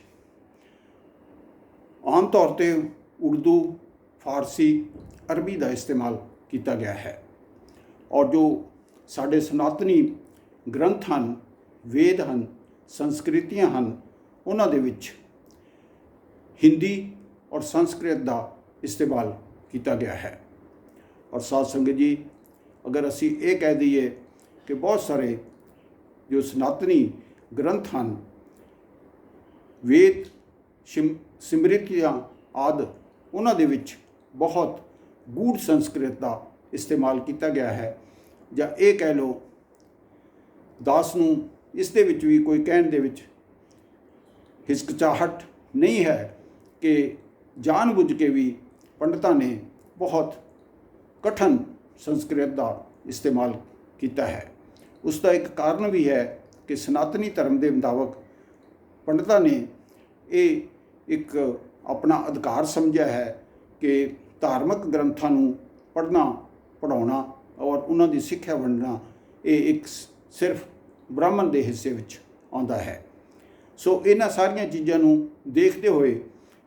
ਆਮ ਤੌਰ ਤੇ ਉਰਦੂ, ਫਾਰਸੀ, ਅਰਬੀ ਦਾ ਇਸਤੇਮਾਲ ਕੀਤਾ ਗਿਆ ਹੈ ਔਰ ਜੋ ਸਾਡੇ ਸਨਾਤਨੀ ਗ੍ਰੰਥ ਹਨ, ਵੇਦ ਹਨ, ਸੰਸਕ੍ਰਿਤੀਆਂ ਹਨ, ਉਹਨਾਂ ਦੇ ਵਿੱਚ ਹਿੰਦੀ ਔਰ ਸੰਸਕ੍ਰਿਤ ਦਾ ਇਸਤੇਮਾਲ ਕੀਤਾ ਗਿਆ ਹੈ। ਔਰ ਸਾਧ ਸੰਗਤ ਜੀ ਅਗਰ ਅਸੀਂ ਇਹ ਕਹਿ ਦਈਏ ਕਿ ਬਹੁਤ ਸਾਰੇ ਜੋ ਸਨਾਤਨੀ ਗ੍ਰੰਥ ਹਨ, ਵੇਦ, ਸਿਮਰਤੀਆਂ ਆਦਿ, ਉਹਨਾਂ ਦੇ ਵਿੱਚ ਬਹੁਤ ਗੂੜ ਸੰਸਕ੍ਰਿਤ ਦਾ ਇਸਤੇਮਾਲ ਕੀਤਾ ਗਿਆ ਹੈ। ਜਾਂ ਇਹ ਕਹਿ ਲਓ ਦਾਸ ਨੂੰ ਇਸ ਦੇ ਵਿੱਚ ਵੀ ਕੋਈ ਕਹਿਣ ਦੇ ਵਿੱਚ ਹਿਚਕਚਾਹਟ ਨਹੀਂ ਹੈ ਕਿ ਜਾਣ-ਬੁੱਝ ਕੇ ਵੀ ਪੰਡਤਾਂ ਨੇ ਬਹੁਤ ਕਠਨ ਸੰਸਕ੍ਰਿਤ ਦਾ ਇਸਤੇਮਾਲ ਕੀਤਾ ਹੈ। ਉਸ ਦਾ ਇੱਕ ਕਾਰਨ ਵੀ ਹੈ ਕਿ ਸਨਾਤਨੀ ਧਰਮ ਦੇ ਮੁਤਾਬਕ ਪੰਡਤਾਂ ਨੇ ਇਹ ਇੱਕ ਆਪਣਾ ਅਧਿਕਾਰ ਸਮਝਿਆ ਹੈ ਕਿ ਧਾਰਮਿਕ ਗ੍ਰੰਥਾਂ ਨੂੰ ਪੜ੍ਹਨਾ, ਪੜ੍ਹਾਉਣਾ ਔਰ ਉਹਨਾਂ ਦੀ ਸਿੱਖਿਆ ਵੰਡਣਾ ਇਹ ਇੱਕ ਸਿਰਫ ਬ੍ਰਾਹਮਣ ਦੇ ਹਿੱਸੇ ਵਿੱਚ ਆਉਂਦਾ ਹੈ। ਸੋ ਇਹਨਾਂ ਸਾਰੀਆਂ ਚੀਜ਼ਾਂ ਨੂੰ ਦੇਖਦੇ ਹੋਏ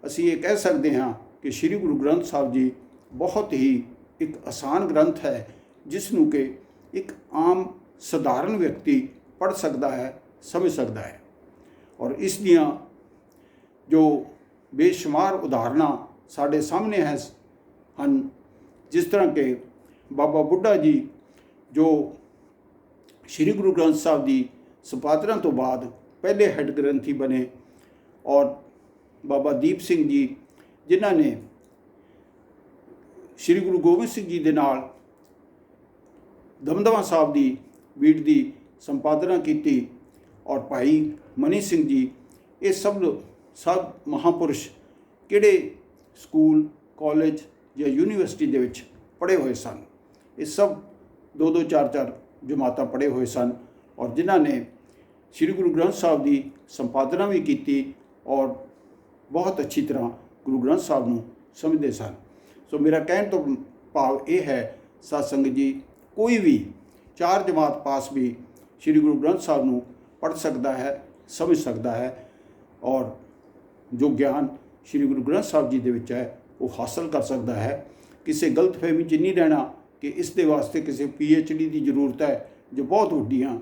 ਅਸੀਂ ਇਹ ਕਹਿ ਸਕਦੇ ਹਾਂ ਕਿ ਸ਼੍ਰੀ ਗੁਰੂ ਗ੍ਰੰਥ ਸਾਹਿਬ ਜੀ ਬਹੁਤ ਹੀ ਇੱਕ ਆਸਾਨ ਗ੍ਰੰਥ ਹੈ ਜਿਸ ਨੂੰ ਕਿ ਇੱਕ ਆਮ ਸਧਾਰਨ ਵਿਅਕਤੀ ਪੜ੍ਹ ਸਕਦਾ ਹੈ, ਸਮਝ ਸਕਦਾ ਹੈ ਔਰ ਇਸ ਦੀਆਂ ਜੋ ਬੇਸ਼ੁਮਾਰ ਉਦਾਹਰਨਾਂ ਸਾਡੇ ਸਾਹਮਣੇ ਹਨ। ਜਿਸ ਤਰ੍ਹਾਂ ਕਿ ਬਾਬਾ ਬੁੱਢਾ ਜੀ ਜੋ ਸ਼੍ਰੀ ਗੁਰੂ ਗ੍ਰੰਥ ਸਾਹਿਬ ਦੀ ਸੰਪਾਦਨਾ ਤੋਂ ਬਾਅਦ ਪਹਿਲੇ ਹੈੱਡ ਗ੍ਰੰਥੀ ਬਣੇ ਔਰ ਬਾਬਾ ਦੀਪ ਸਿੰਘ ਜੀ ਜਿਨ੍ਹਾਂ ਨੇ ਸ਼੍ਰੀ ਗੁਰੂ ਗੋਬਿੰਦ ਸਿੰਘ ਜੀ ਦੇ ਨਾਲ ਦਮਦਮਾ ਸਾਹਿਬ ਦੀ ਬੀੜ ਦੀ ਸੰਪਾਦਨਾ ਕੀਤੀ ਔਰ ਭਾਈ ਮਨੀ ਸਿੰਘ ਜੀ, ਇਹ ਸਭ ਮਹਾਂਪੁਰਸ਼ ਕਿਹੜੇ ਸਕੂਲ, ਕਾਲਜ ਜਾਂ ਯੂਨੀਵਰਸਿਟੀ ਦੇ ਵਿੱਚ ਪੜ੍ਹੇ ਹੋਏ ਸਨ। ਇਹ ਸਭ 2-2, 4-4 ਜਮਾਤਾਂ ਪੜ੍ਹੇ ਹੋਏ ਸਨ ਔਰ ਜਿਨ੍ਹਾਂ ਨੇ ਸ਼੍ਰੀ ਗੁਰੂ ਗ੍ਰੰਥ ਸਾਹਿਬ ਦੀ ਸੰਪਾਦਨਾ ਵੀ ਕੀਤੀ ਔਰ ਬਹੁਤ ਅੱਛੀ ਤਰ੍ਹਾਂ ਗੁਰੂ ਗ੍ਰੰਥ ਸਾਹਿਬ ਨੂੰ ਸਮਝਦੇ ਸਨ। ਸੋ ਮੇਰਾ ਕਹਿਣ ਤੋਂ ਭਾਵ ਇਹ ਹੈ ਸਾਧ ਸੰਗਤ ਜੀ ਕੋਈ ਵੀ 4 ਜਮਾਤ ਪਾਸ ਵੀ ਸ਼੍ਰੀ ਗੁਰੂ ਗ੍ਰੰਥ ਸਾਹਿਬ ਨੂੰ ਪੜ੍ਹ ਸਕਦਾ ਹੈ, ਸਮਝ ਸਕਦਾ ਹੈ ਔਰ ਜੋ ਗਿਆਨ ਸ਼੍ਰੀ ਗੁਰੂ ਗ੍ਰੰਥ ਸਾਹਿਬ ਜੀ ਦੇ ਵਿੱਚ ਹੈ ਉਹ ਹਾਸਲ ਕਰ ਸਕਦਾ ਹੈ। ਕਿਸੇ ਗਲਤਫਹਿਮੀ 'ਚ ਨਹੀਂ ਰਹਿਣਾ ਕਿ ਇਸ ਦੇ ਵਾਸਤੇ ਕਿਸੇ PhD ਦੀ ਜ਼ਰੂਰਤ ਹੈ, ਜੋ ਬਹੁਤ ਵੱਡੀਆਂ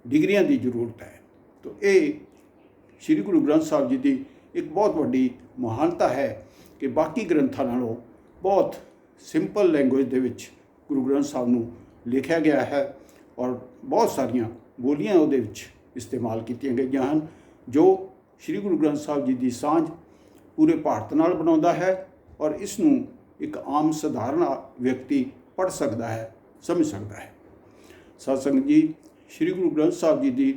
ਡਿਗਰੀਆਂ ਦੀ ਜ਼ਰੂਰਤ ਹੈ। ਤਾਂ ਇਹ ਸ਼੍ਰੀ ਗੁਰੂ ਗ੍ਰੰਥ ਸਾਹਿਬ ਜੀ ਦੀ ਇੱਕ ਬਹੁਤ ਵੱਡੀ ਮਹਾਨਤਾ ਹੈ ਕਿ ਬਾਕੀ ਗ੍ਰੰਥਾਂ ਨਾਲੋਂ ਬਹੁਤ ਸਿੰਪਲ ਲੈਂਗੁਏਜ ਦੇ ਵਿੱਚ ਗੁਰੂ ਗ੍ਰੰਥ ਸਾਹਿਬ ਨੂੰ ਲਿਖਿਆ ਗਿਆ ਹੈ ਔਰ ਬਹੁਤ ਸਾਰੀਆਂ ਬੋਲੀਆਂ ਉਹਦੇ ਵਿੱਚ ਇਸਤੇਮਾਲ ਕੀਤੀਆਂ ਗਈਆਂ ਹਨ ਜੋ ਸ਼੍ਰੀ ਗੁਰੂ ਗ੍ਰੰਥ ਸਾਹਿਬ ਜੀ ਦੀ ਸਾਂਝ ਪੂਰੇ ਭਾਰਤ ਨਾਲ ਬਣਾਉਂਦਾ ਹੈ ਔਰ ਇਸ ਨੂੰ ਇੱਕ ਆਮ ਸਧਾਰਨ ਵਿਅਕਤੀ ਪੜ੍ਹ ਸਕਦਾ ਹੈ, ਸਮਝ ਸਕਦਾ ਹੈ। ਸਾਧ ਸੰਗਤ ਜੀ ਸ਼੍ਰੀ ਗੁਰੂ ਗ੍ਰੰਥ ਸਾਹਿਬ ਜੀ ਦੀ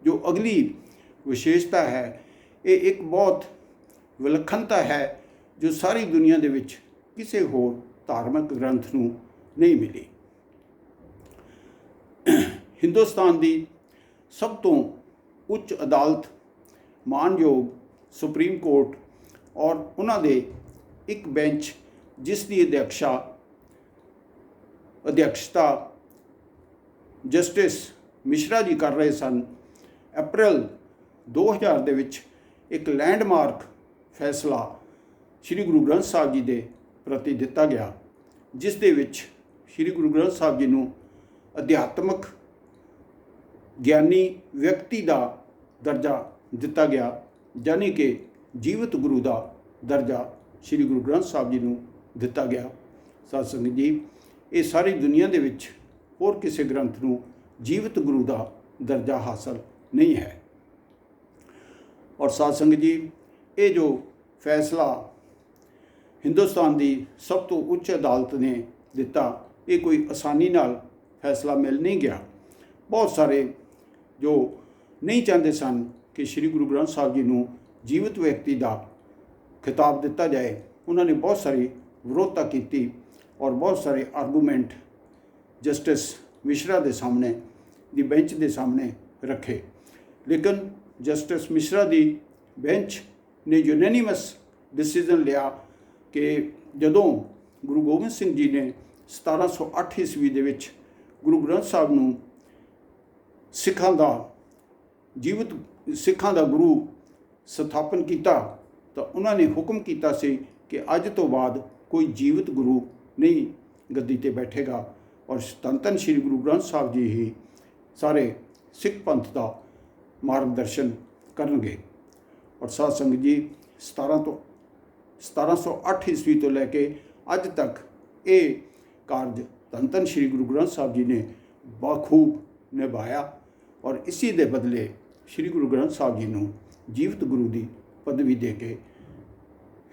ਜੋ ਅਗਲੀ ਵਿਸ਼ੇਸ਼ਤਾ ਹੈ, ਇਹ ਇੱਕ ਬਹੁਤ ਵਿਲੱਖਣਤਾ ਹੈ ਜੋ ਸਾਰੀ ਦੁਨੀਆ ਦੇ ਵਿੱਚ ਕਿਸੇ ਹੋਰ ਧਾਰਮਿਕ ਗ੍ਰੰਥ ਨੂੰ ਨਹੀਂ ਮਿਲੀ। ਹਿੰਦੁਸਤਾਨ ਦੀ ਸਭ ਤੋਂ ਉੱਚ ਅਦਾਲਤ ਮਾਨਯੋਗ ਸੁਪਰੀਮ ਕੋਰਟ ਔਰ ਉਹਨਾਂ ਦੇ ਇੱਕ ਬੈਂਚ ਜਿਸ ਦੀ ਅਧਿਅਕਸ਼ਤਾ ਜਸਟਿਸ ਮਿਸ਼ਰਾ ਜੀ ਕਰ ਰਹੇ ਸਨ, ਅਪ੍ਰੈਲ 2000 ਦੇ ਵਿੱਚ ਇੱਕ ਲੈਂਡਮਾਰਕ ਫੈਸਲਾ ਸ੍ਰੀ ਗੁਰੂ ਗ੍ਰੰਥ ਸਾਹਿਬ ਜੀ ਦੇ ਪ੍ਰਤੀ ਦਿੱਤਾ ਗਿਆ, ਜਿਸ ਦੇ ਵਿੱਚ ਸ੍ਰੀ ਗੁਰੂ ਗ੍ਰੰਥ ਸਾਹਿਬ ਜੀ ਨੂੰ ਅਧਿਆਤਮਕ ਗਿਆਨੀ ਵਿਅਕਤੀ ਦਾ ਦਰਜਾ ਦਿੱਤਾ ਗਿਆ, ਯਾਨੀ ਕਿ ਜੀਵਤ ਗੁਰੂ ਦਾ ਦਰਜਾ ਸ੍ਰੀ ਗੁਰੂ ਗ੍ਰੰਥ ਸਾਹਿਬ ਜੀ ਨੂੰ ਦਿੱਤਾ ਗਿਆ। ਸਾਧ ਸੰਗਤ ਜੀ, ਇਹ ਸਾਰੀ ਦੁਨੀਆ ਦੇ ਵਿੱਚ ਹੋਰ ਕਿਸੇ ਗ੍ਰੰਥ ਨੂੰ ਜੀਵਤ ਗੁਰੂ ਦਾ ਦਰਜਾ ਹਾਸਲ ਨਹੀਂ ਹੈ। ਔਰ ਸਾਧ ਸੰਗਤ ਜੀ, ਇਹ ਜੋ ਫੈਸਲਾ ਹਿੰਦੁਸਤਾਨ ਦੀ ਸਭ ਤੋਂ ਉੱਚ ਅਦਾਲਤ ਨੇ ਦਿੱਤਾ, ਇਹ ਕੋਈ ਆਸਾਨੀ ਨਾਲ ਫੈਸਲਾ ਮਿਲ ਨਹੀਂ ਗਿਆ। ਬਹੁਤ ਸਾਰੇ ਜੋ ਨਹੀਂ ਚਾਹੁੰਦੇ ਸਨ ਕਿ ਸ੍ਰੀ ਗੁਰੂ ਗ੍ਰੰਥ ਸਾਹਿਬ ਜੀ ਨੂੰ ਜੀਵਤ ਵਿਅਕਤੀ ਦਾ ਖਿਤਾਬ ਦਿੱਤਾ ਜਾਏ, ਉਹਨਾਂ ਨੇ ਬਹੁਤ ਸਾਰੀ ਵਿਰੋਧਤਾ ਕੀਤੀ ਔਰ ਬਹੁਤ ਸਾਰੇ ਆਰਗੂਮੈਂਟ ਜਸਟਿਸ ਮਿਸ਼ਰਾ ਦੇ ਸਾਹਮਣੇ ਦੀ ਬੈਂਚ ਦੇ ਸਾਹਮਣੇ ਰੱਖੇ। ਲੇਕਿਨ ਜਸਟਿਸ ਮਿਸ਼ਰਾ ਦੀ ਬੈਂਚ ਨੇ ਯੂਨੈਨਿਮਸ ਡਿਸੀਜ਼ਨ ਲਿਆ ਕਿ ਜਦੋਂ ਗੁਰੂ ਗੋਬਿੰਦ ਸਿੰਘ ਜੀ ਨੇ 1708 ਈਸਵੀ ਦੇ ਵਿੱਚ ਗੁਰੂ ਗ੍ਰੰਥ ਸਾਹਿਬ ਨੂੰ ਸਿੱਖਾਂ ਦਾ ਗੁਰੂ ਸਥਾਪਨ ਕੀਤਾ, ਤਾਂ ਉਹਨਾਂ ਨੇ ਹੁਕਮ ਕੀਤਾ ਸੀ ਕਿ ਅੱਜ ਤੋਂ ਬਾਅਦ ਕੋਈ ਜੀਵਤ ਗੁਰੂ ਨਹੀਂ ਗੱਦੀ ਤੇ ਬੈਠੇਗਾ ਔਰ ਧੰਨ ਸ੍ਰੀ ਗੁਰੂ ਗ੍ਰੰਥ ਸਾਹਿਬ ਜੀ ਹੀ ਸਾਰੇ ਸਿੱਖ ਪੰਥ ਦਾ ਮਾਰਗਦਰਸ਼ਨ ਕਰਨਗੇ। ਔਰ ਸਾਧ ਸੰਗਤ ਜੀ, 1708 ਈਸਵੀ ਤੋਂ ਲੈ ਕੇ ਅੱਜ ਤੱਕ ਇਹ ਕਾਰਜ ਧੰਨ ਸ੍ਰੀ ਗੁਰੂ ਗ੍ਰੰਥ ਸਾਹਿਬ ਜੀ ਨੇ ਬਾਖੂਬ ਨਿਭਾਇਆ ਔਰ ਇਸੀ ਦੇ ਬਦਲੇ ਸ੍ਰੀ ਗੁਰੂ ਗ੍ਰੰਥ ਸਾਹਿਬ ਜੀ ਨੂੰ ਜੀਵਤ ਗੁਰੂ ਦੀ ਪਦਵੀ ਦੇ ਕੇ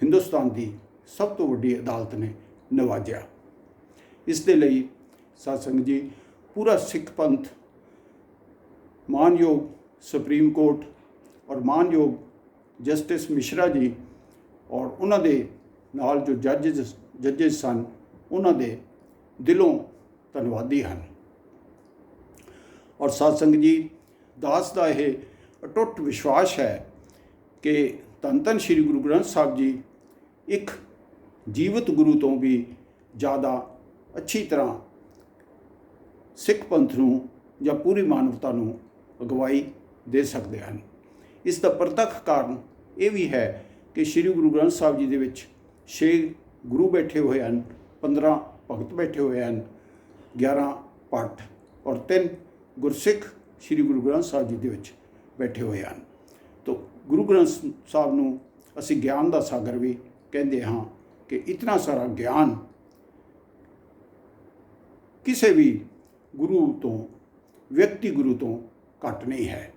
ਹਿੰਦੁਸਤਾਨ ਦੀ ਸਭ ਤੋਂ ਵੱਡੀ ਅਦਾਲਤ ਨੇ ਨਵਾਜਿਆ। ਇਸ ਦੇ ਲਈ ਸਾਧ ਸੰਗਤ ਜੀ, ਪੂਰਾ ਸਿੱਖ ਪੰਥ ਮਾਨਯੋਗ ਸੁਪਰੀਮ ਕੋਰਟ ਔਰ ਮਾਨਯੋਗ ਜਸਟਿਸ ਮਿਸ਼ਰਾ ਜੀ ਔਰ ਉਹਨਾਂ ਦੇ ਨਾਲ ਜੋ ਜੱਜਿਸ ਸਨ, ਉਹਨਾਂ ਦੇ ਦਿਲੋਂ ਧੰਨਵਾਦੀ ਹਨ। ਔਰ ਸਾਧ ਸੰਗਤ ਜੀ, ਦਾਸ ਦਾ ਇਹ ਅਟੁੱਟ ਵਿਸ਼ਵਾਸ ਹੈ ਕਿ ਧੰਨ ਸ੍ਰੀ ਗੁਰੂ ਗ੍ਰੰਥ ਸਾਹਿਬ ਜੀ ਇੱਕ ਜੀਵਤ ਗੁਰੂ ਤੋਂ ਵੀ ਜ਼ਿਆਦਾ ਅੱਛੀ ਤਰ੍ਹਾਂ ਸਿੱਖ ਪੰਥ ਨੂੰ ਜਾਂ ਪੂਰੀ ਮਾਨਵਤਾ ਨੂੰ ਅਗਵਾਈ ਦੇ ਸਕਦੇ ਹਨ। ਇਸ ਦਾ ਪ੍ਰਤੱਖ ਕਾਰਨ ਇਹ ਵੀ ਹੈ ਕਿ ਸ੍ਰੀ ਗੁਰੂ ਗ੍ਰੰਥ ਸਾਹਿਬ ਜੀ ਦੇ ਵਿੱਚ 6 ਗੁਰੂ ਬੈਠੇ ਹੋਏ ਹਨ, 15 ਭਗਤ ਬੈਠੇ ਹੋਏ ਹਨ, 11 ਭੱਟ ਔਰ 3 ਗੁਰਸਿੱਖ ਸ੍ਰੀ ਗੁਰੂ ਗ੍ਰੰਥ ਸਾਹਿਬ ਜੀ ਦੇ ਵਿੱਚ ਬੈਠੇ ਹੋਏ ਹਨ। ਤਾਂ ਗੁਰੂ ਗ੍ਰੰਥ ਸਾਹਿਬ ਨੂੰ ਅਸੀਂ ਗਿਆਨ ਦਾ ਸਾਗਰ ਵੀ ਕਹਿੰਦੇ ਹਾਂ ਕਿ ਇਤਨਾ ਸਾਰਾ ਗਿਆਨ ਕਿਸੇ ਵੀ ਗੁਰੂ ਤੋਂ, ਵਿਅਕਤੀ ਗੁਰੂ ਤੋਂ ਘੱਟ ਨਹੀਂ ਹੈ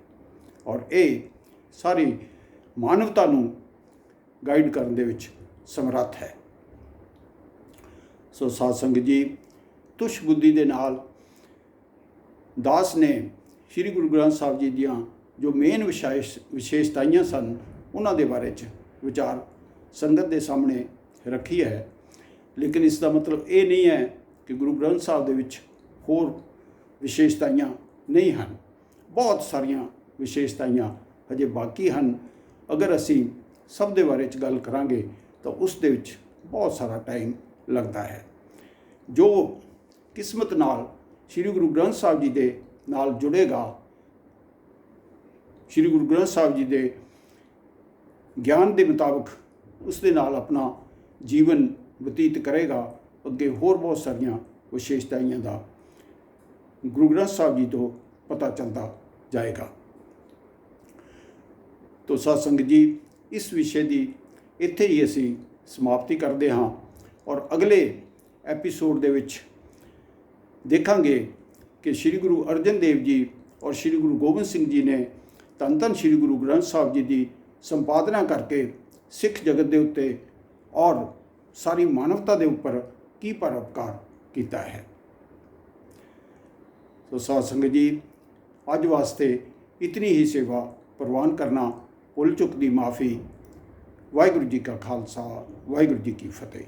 ਔਰ ਇਹ ਸਾਰੀ ਮਾਨਵਤਾ ਨੂੰ ਗਾਈਡ ਕਰਨ ਦੇ ਵਿੱਚ ਸਮਰੱਥ ਹੈ। ਸੋ ਸਾਧ ਸੰਗਤ ਜੀ, ਤੁਸ਼ ਬੁੱਧੀ ਦੇ ਨਾਲ ਦਾਸ ਨੇ ਸ੍ਰੀ ਗੁਰੂ ਗ੍ਰੰਥ ਸਾਹਿਬ ਜੀ ਦੀਆਂ ਜੋ ਮੇਨ ਵਿਸ਼ੇਸ਼ਤਾਈਆਂ ਸਨ, ਉਹਨਾਂ ਦੇ ਬਾਰੇ 'ਚ ਵਿਚਾਰ ਸੰਗਤ ਦੇ ਸਾਹਮਣੇ ਰੱਖੀ ਹੈ। ਲੇਕਿਨ ਇਸ ਦਾ ਮਤਲਬ ਇਹ ਨਹੀਂ ਹੈ ਕਿ ਗੁਰੂ ਗ੍ਰੰਥ ਸਾਹਿਬ ਦੇ ਵਿੱਚ ਹੋਰ ਵਿਸ਼ੇਸ਼ਤਾਈਆਂ ਨਹੀਂ ਹਨ। ਬਹੁਤ ਸਾਰੀਆਂ ਵਿਸ਼ੇਸ਼ਤਾਈਆਂ ਹਜੇ ਬਾਕੀ ਹਨ। ਅਗਰ ਅਸੀਂ ਸਭ ਦੇ ਬਾਰੇ 'ਚ ਗੱਲ ਕਰਾਂਗੇ ਤਾਂ ਉਸ ਦੇ ਵਿੱਚ ਬਹੁਤ ਸਾਰਾ ਟਾਈਮ ਲੱਗਦਾ ਹੈ। ਜੋ ਕਿਸਮਤ ਨਾਲ ਸ੍ਰੀ ਗੁਰੂ ਗ੍ਰੰਥ ਸਾਹਿਬ ਜੀ ਦੇ ਨਾਲ ਜੁੜੇਗਾ, ਸ੍ਰੀ ਗੁਰੂ ਗ੍ਰੰਥ ਸਾਹਿਬ ਜੀ ਦੇ ਗਿਆਨ ਦੇ ਮੁਤਾਬਕ ਉਸ ਦੇ ਨਾਲ ਆਪਣਾ ਜੀਵਨ ਬਤੀਤ ਕਰੇਗਾ, ਅੱਗੇ ਹੋਰ ਬਹੁਤ ਸਾਰੀਆਂ ਵਿਸ਼ੇਸ਼ਤਾਈਆਂ ਦਾ ਗੁਰੂ ਗ੍ਰੰਥ ਸਾਹਿਬ ਜੀ ਤੋਂ ਪਤਾ ਚੱਲਦਾ ਜਾਏਗਾ। ਤੋ ਸਾਧ ਸੰਗਤ ਜੀ, ਇਸ ਵਿਸ਼ੇ ਦੀ ਇੱਥੇ ਹੀ ਅਸੀਂ ਸਮਾਪਤੀ ਕਰਦੇ ਹਾਂ ਔਰ ਅਗਲੇ ਐਪੀਸੋਡ ਦੇ ਵਿੱਚ ਦੇਖਾਂਗੇ ਕਿ ਸ੍ਰੀ ਗੁਰੂ ਅਰਜਨ ਦੇਵ ਜੀ ਔਰ ਸ੍ਰੀ ਗੁਰੂ ਗੋਬਿੰਦ ਸਿੰਘ ਜੀ ਨੇ ਧੰਨ ਸ੍ਰੀ ਗੁਰੂ ਗ੍ਰੰਥ ਸਾਹਿਬ ਜੀ ਦੀ ਸੰਪਾਦਨਾ ਕਰਕੇ ਸਿੱਖ ਜਗਤ ਦੇ ਉੱਤੇ ਔਰ ਸਾਰੀ ਮਾਨਵਤਾ ਦੇ ਉੱਪਰ ਕੀ ਪਰਉਪਕਾਰ ਕੀਤਾ ਹੈ। ਸੋ ਸਾਧ ਸੰਗਤ ਜੀ, ਅੱਜ ਵਾਸਤੇ ਇਤਨੀ ਹੀ ਸੇਵਾ ਪ੍ਰਵਾਨ ਕਰਨਾ, ਭੁੱਲ ਚੁੱਕ ਦੀ ਮਾफ़ੀ। ਵਾਹਿਗੁਰੂ ਜੀ ਕਾ ਖਾਲਸਾ, ਵਾਹਿਗੁਰੂ ਜੀ ਕੀ ਫਤਿਹ।